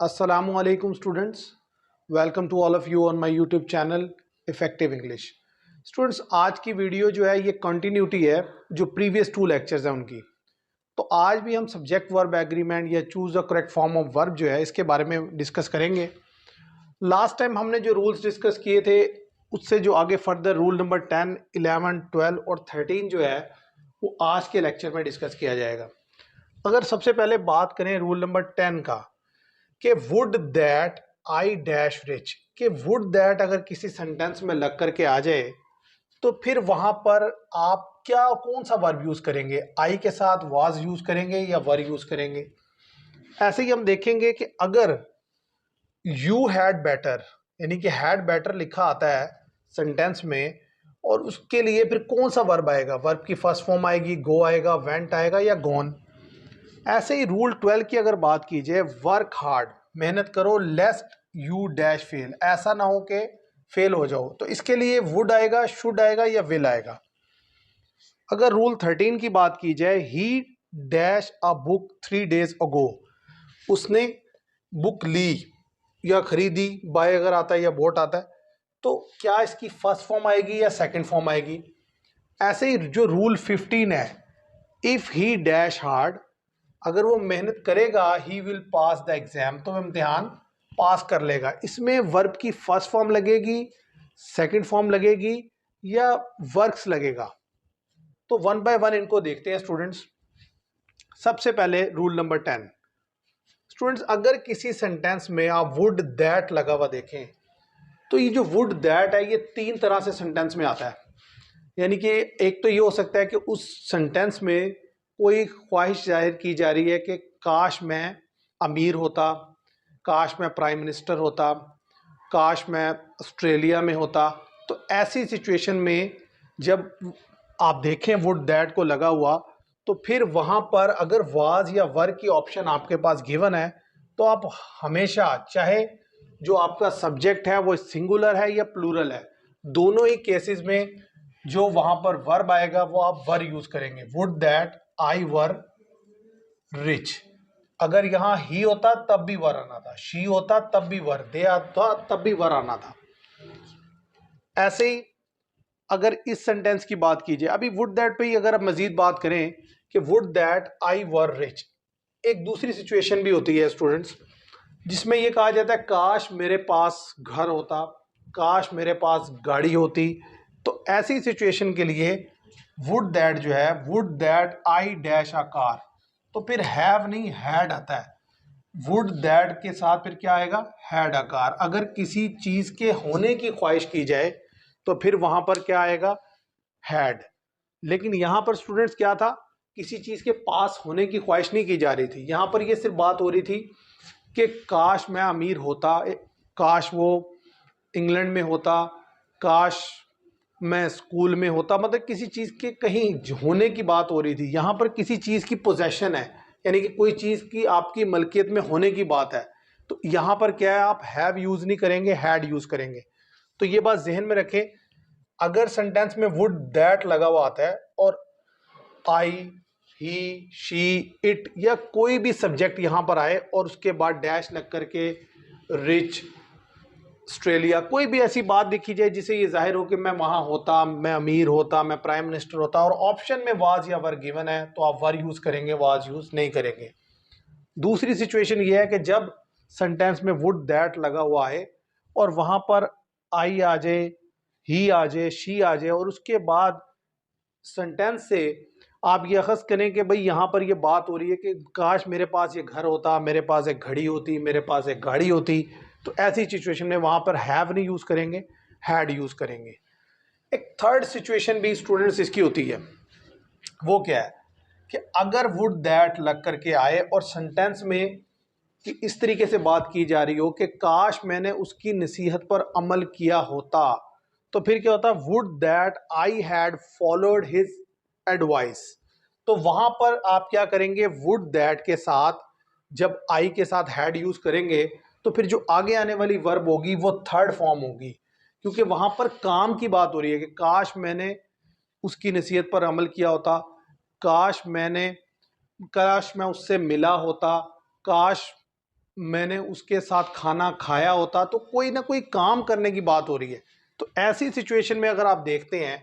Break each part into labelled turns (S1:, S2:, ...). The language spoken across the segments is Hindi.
S1: Assalamualaikum students, welcome to all of you on my YouTube channel effective English. Students, आज की वीडियो जो है ये कंटिन्यूटी है जो प्रीवियस 2 लेक्चर्स हैं उनकी। तो आज भी हम सब्जेक्ट वर्ब एग्रीमेंट या choose the correct form of verb जो है इसके बारे में डिस्कस करेंगे। लास्ट टाइम हमने जो रूल्स डिस्कस किए थे उससे जो आगे फर्दर रूल नंबर 10, 11, 12 और 13 जो है वो आज के लेक्चर में डिस्कस किया जाएगा। अगर सबसे पहले बात करें रूल नंबर 10 का कि would that I dash rich, कि वुड दैट अगर किसी सेंटेंस में लग करके आ जाए तो फिर वहां पर आप कौन सा वर्ब यूज करेंगे? आई के साथ वाज यूज करेंगे या वर यूज करेंगे? ऐसे ही हम देखेंगे कि अगर यू हैड बेटर यानी कि हैड बेटर लिखा आता है सेंटेंस में और उसके लिए फिर कौन सा वर्ब आएगा? वर्ब की फर्स्ट फॉर्म आएगी, गो आएगा, वेंट आएगा या गॉन। ऐसे ही रूल 12 की अगर बात की जाए, वर्क हार्ड, मेहनत करो, लेस्ट यू डैश फेल, ऐसा ना हो कि फेल हो जाओ, तो इसके लिए वुड आएगा, शुड आएगा या विल आएगा। अगर रूल 13 की बात की जाए, ही डैश अ बुक 3 days अगो, उसने बुक ली या खरीदी, बाय अगर आता है या बोट आता है, तो क्या इसकी फर्स्ट फॉर्म आएगी या सेकंड फॉर्म आएगी? ऐसे ही जो रूल 15 है, इफ ही डैश हार्ड, अगर वो मेहनत करेगा, he will pass the exam, तो वो इम्तिहान पास कर लेगा। इसमें वर्ब की फर्स्ट फॉर्म लगेगी, सेकंड फॉर्म लगेगी या वर्क्स लगेगा? तो वन बाय वन इनको देखते हैं स्टूडेंट्स। सबसे पहले रूल नंबर 10। स्टूडेंट्स, अगर किसी सेंटेंस में आप वुड दैट लगा हुआ देखें तो ये जो वुड दैट है ये 3 तरह से सेंटेंस में आता है। यानी कि एक तो ये हो सकता है कि उस सेंटेंस में कोई ख्वाहिश जाहिर की जा रही है कि काश मैं अमीर होता, काश मैं प्राइम मिनिस्टर होता, काश मैं ऑस्ट्रेलिया में होता। तो ऐसी सिचुएशन में जब आप देखें वुड दैट को लगा हुआ, तो फिर वहाँ पर अगर वाज या वर की ऑप्शन आपके पास गिवन है तो आप हमेशा, चाहे जो आपका सब्जेक्ट है वो सिंगुलर है या प्लूरल है, दोनों ही केसेस में जो वहाँ पर वर्ब आएगा वो आप वर यूज करेंगे। Would that I were rich, अगर यहाँ ही होता तब भी वर आना था, शी होता तब भी वर, दे आता तब भी वर आना था। ऐसे ही अगर इस सेंटेंस की बात कीजिए, अभी वुड दैट पे ही अगर आप मजीद बात करें कि would that I were rich, एक दूसरी सिचुएशन भी होती है स्टूडेंट्स जिसमें यह कहा जाता है काश मेरे पास घर होता, काश मेरे पास गाड़ी होती। तो ऐसी सिचुएशन के लिए वुड दैट जो है, would that I dash a car, तो फिर हैव नहीं हैड आता है। वुड दैट के साथ फिर क्या आएगा? Had a car. अगर किसी चीज के होने की ख्वाहिश की जाए तो फिर वहां पर क्या आएगा? हैड। लेकिन यहां पर स्टूडेंट्स क्या था? किसी चीज के पास होने की ख्वाहिश नहीं की जा रही थी, यहां पर यह सिर्फ बात हो रही थी कि काश मैं अमीर होता, काश वो इंग्लैंड में होता, काश मैं स्कूल में होता, मतलब किसी चीज़ के कहीं होने की बात हो रही थी। यहाँ पर किसी चीज़ की पोजेशन है, यानी कि कोई चीज़ की आपकी मलकियत में होने की बात है। तो यहाँ पर क्या है, आप हैव यूज़ नहीं करेंगे, हैड यूज़ करेंगे। तो ये बात जहन में रखें। अगर सेंटेंस में वुड दैट लगा हुआ आता है और आई, ही, शी, इट या कोई भी सब्जेक्ट यहाँ पर आए और उसके बाद डैश लग करके रिच, ऑस्ट्रेलिया, कोई भी ऐसी बात दिखी जाए जिसे ये जाहिर हो कि मैं वहाँ होता, मैं अमीर होता, मैं प्राइम मिनिस्टर होता, और ऑप्शन में वाज या वर गिवन है, तो आप वर यूज़ करेंगे, वाज यूज़ नहीं करेंगे। दूसरी सिचुएशन ये है कि जब सेंटेंस में वुड दैट लगा हुआ है और वहाँ पर आई आ जाए, ही आ जाए, शी आ जाए और उसके बाद सेंटेंस से आप ये अखज़ करें कि भाई यहाँ पर ये बात हो रही है कि काश मेरे पास ये घर होता, मेरे पास एक घड़ी होती, मेरे पास एक गाड़ी होती। तो ऐसी सिचुएशन में वहाँ पर हैव नहीं यूज़ करेंगे, हैड यूज़ करेंगे। एक थर्ड सिचुएशन भी स्टूडेंट्स इसकी होती है, वो क्या है कि अगर वुड दैट लग करके आए और सेंटेंस में कि इस तरीके से बात की जा रही हो कि काश मैंने उसकी नसीहत पर अमल किया होता, तो फिर क्या होता? Would that I had followed his advice. तो वहां पर आप क्या करेंगे? वुड दैट के साथ जब आई के साथ हैड यूज करेंगे तो फिर जो आगे आने वाली वर्ब होगी वो थर्ड फॉर्म होगी, क्योंकि वहां पर काम की बात हो रही है कि काश मैंने उसकी नसीहत पर अमल किया होता, काश मैं उससे मिला होता, काश मैंने उसके साथ खाना खाया होता, तो कोई ना कोई काम करने की बात हो रही है। तो ऐसी सिचुएशन में अगर आप देखते हैं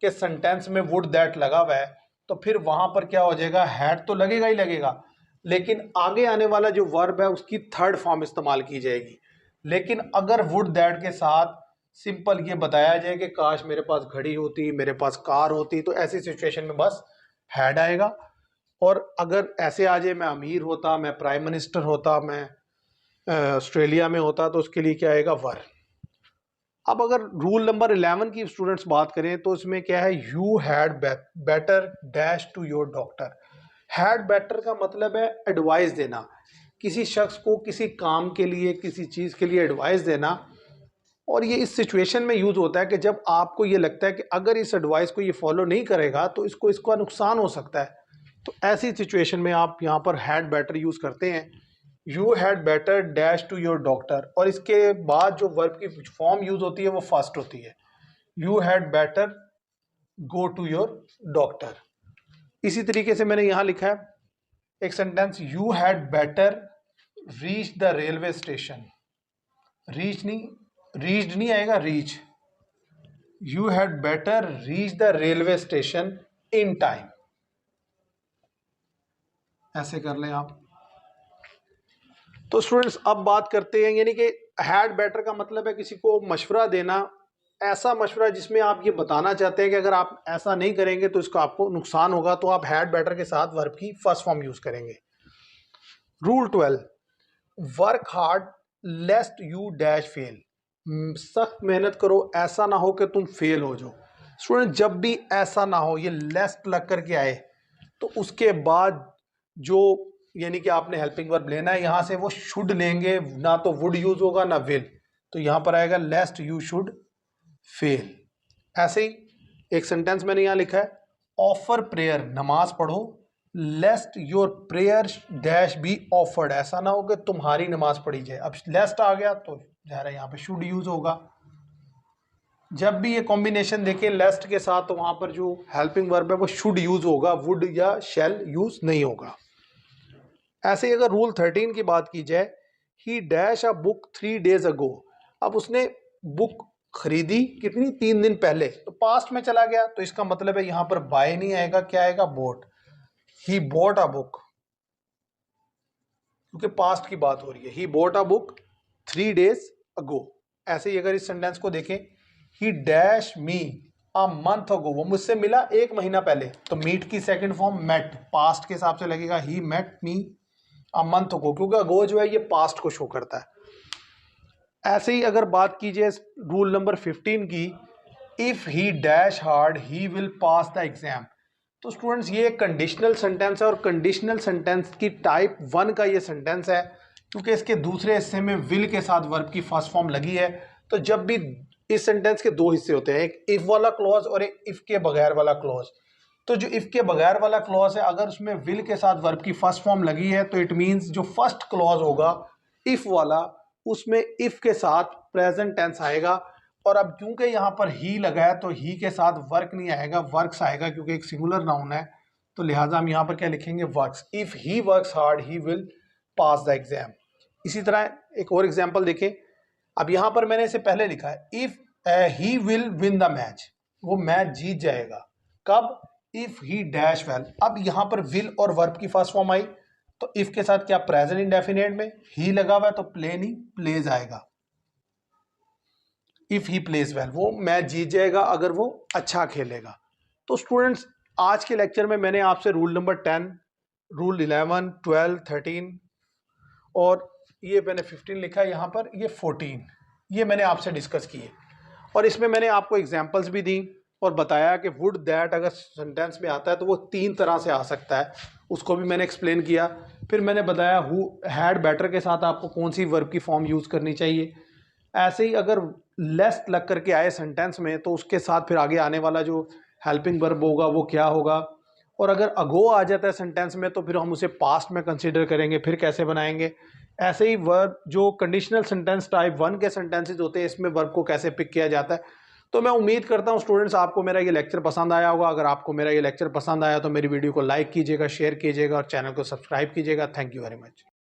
S1: कि सेंटेंस में वुड दैट लगा हुआ है, तो फिर वहां पर क्या हो जाएगा, हैड तो लगेगा ही लगेगा, लेकिन आगे आने वाला जो वर्ब है उसकी थर्ड फॉर्म इस्तेमाल की जाएगी। लेकिन अगर वुड दैट के साथ सिंपल ये बताया जाए कि काश मेरे पास घड़ी होती, मेरे पास कार होती, तो ऐसी सिचुएशन में बस हैड आएगा। और अगर ऐसे आ जाए मैं अमीर होता, मैं प्राइम मिनिस्टर होता, मैं ऑस्ट्रेलिया में होता, तो उसके लिए क्या आएगा, वर। अब अगर रूल नंबर 11 की स्टूडेंट्स बात करें तो इसमें क्या है, you had better dash to your doctor. Had better का मतलब है एडवाइस देना, किसी शख्स को किसी काम के लिए, किसी चीज़ के लिए एडवाइस देना। और ये इस सिचुएशन में यूज़ होता है कि जब आपको ये लगता है कि अगर इस एडवाइस को ये फॉलो नहीं करेगा तो इसका नुकसान हो सकता है। तो ऐसी सिचुएशन में आप यहाँ पर हैड बेटर यूज़ करते हैं, you had better dash to your doctor. और इसके बाद जो वर्ब की फॉर्म यूज़ होती है वो फर्स्ट होती है, you had better go to your doctor. इसी तरीके से मैंने यहाँ लिखा है एक sentence, you had better reach the railway station. Reached नहीं आएगा, reach. You had better reach the railway station in time. ऐसे कर लें आप। तो स्टूडेंट्स अब बात करते हैं, यानी कि हैड बेटर का मतलब है किसी को मशवरा देना, ऐसा मशवरा जिसमें आप ये बताना चाहते हैं कि अगर आप ऐसा नहीं करेंगे तो इसका आपको नुकसान होगा, तो आप हैड बेटर के साथ वर्ब की फर्स्ट फॉर्म यूज करेंगे। Rule 12, work hard लेस्ट you dash fail. सख्त मेहनत करो, ऐसा ना हो कि तुम फेल हो जाओ। स्टूडेंट जब भी ऐसा ना हो, ये लेस्ट लग करके आए, तो उसके बाद जो यानी कि आपने हेल्पिंग वर्ब लेना है, यहाँ से वो शुड लेंगे, ना तो वुड यूज होगा ना विल, तो यहाँ पर आएगा लेस्ट यू शुड फेल। ऐसे ही एक सेंटेंस मैंने यहाँ लिखा है, ऑफर प्रेयर, नमाज पढ़ो, lest your prayer dash be offered. ऐसा ना हो कि तुम्हारी नमाज पढ़ी जाए। अब लेस्ट आ गया तो ज़ाहिर है यहाँ पे शुड यूज होगा। जब भी ये कॉम्बिनेशन देखें लेस्ट के साथ, तो वहाँ पर जो हेल्पिंग वर्ब है वो शुड यूज होगा, वुड या शैल यूज नहीं होगा। ऐसे ही अगर रूल 13 की बात की जाए, ही डैश अ बुक 3 days अगो। अब उसने बुक खरीदी कितनी, 3 दिन पहले, तो पास्ट में चला गया, तो इसका मतलब है यहाँ पर बाय नहीं आएगा, क्या आएगा, boat. He boat a book, क्योंकि पास्ट की बात हो रही है। ही बोट अ बुक 3 days अगो। ऐसे ही अगर इस सेंटेंस को देखें, ही dash me a month ago, वो मुझसे मिला 1 महीना पहले, तो मीट की सेकंड फॉर्म मेट, पास्ट के हिसाब से लगेगा, ही met me a month ago, क्योंकि अगो जो है ये पास्ट को शो करता है। ऐसे ही अगर बात कीजिए रूल नंबर 15 की, if he dash hard he will pass the exam. तो स्टूडेंट्स ये कंडीशनल सेंटेंस है, और कंडीशनल सेंटेंस की टाइप 1 का ये सेंटेंस है, क्योंकि इसके दूसरे हिस्से में विल के साथ वर्ब की फर्स्ट फॉर्म लगी है। तो जब भी इस सेंटेंस के 2 हिस्से होते हैं, एक इफ वाला क्लॉज और एक इफ के बगैर वाला क्लॉज। तो जो इफ के बगैर वाला क्लॉज है, अगर उसमें विल के साथ वर्ब की फर्स्ट फॉर्म लगी है, तो इट मीन्स जो फर्स्ट क्लॉज होगा इफ वाला, उसमें इफ के साथ प्रेजेंट टेंस आएगा। और अब क्योंकि यहाँ पर ही लगा है, तो ही के साथ वर्क नहीं आएगा, वर्क्स आएगा, क्योंकि एक सिंगुलर नाउन है, तो लिहाजा हम यहाँ पर क्या लिखेंगे, works. If he works hard he will pass the exam. इसी तरह एक और एग्जाम्पल देखें। अब यहाँ पर मैंने इसे पहले लिखा है, if he will win the match, वो मैच जीत जाएगा। कब, इफ ही डैश वेल। अब यहाँ पर विल और वर्ब की फर्स्ट फॉर्म आई, तो इफ के साथ क्या, प्रेजेंट इंडेफिनिट में ही लगा हुआ है, तो प्ले नहीं प्लेज आएगा। इफ ही प्लेज वेल, वो मैच जीत जाएगा अगर वो अच्छा खेलेगा। तो स्टूडेंट्स आज के लेक्चर में मैंने आपसे रूल नंबर 10, रूल 11, 12, 13 और ये मैंने 15 लिखा है यहाँ पर, ये 14, ये मैंने आपसे डिस्कस किए। और इसमें मैंने आपको एग्जांपल्स भी दी और बताया कि वुड दैट अगर सेंटेंस में आता है तो वो 3 तरह से आ सकता है, उसको भी मैंने एक्सप्लेन किया। फिर मैंने बताया हु हैड बेटर के साथ आपको कौन सी वर्ब की फॉर्म यूज़ करनी चाहिए। ऐसे ही अगर लेस्ट लग करके आए सेंटेंस में, तो उसके साथ फिर आगे आने वाला जो हेल्पिंग वर्ब होगा वो क्या होगा। और अगर अगो आ जाता है सेंटेंस में, तो फिर हम उसे पास्ट में कंसीडर करेंगे, फिर कैसे बनाएंगे। ऐसे ही वर्ब जो कंडीशनल सेंटेंस टाइप 1 के सेंटेंसेस होते हैं, इसमें वर्ब को कैसे पिक किया जाता है। तो मैं उम्मीद करता हूँ स्टूडेंट्स आपको मेरा ये लेक्चर पसंद आया होगा। अगर आपको मेरा ये लेक्चर पसंद आया तो मेरी वीडियो को लाइक कीजिएगा, शेयर कीजिएगा और चैनल को सब्सक्राइब कीजिएगा। Thank you very much.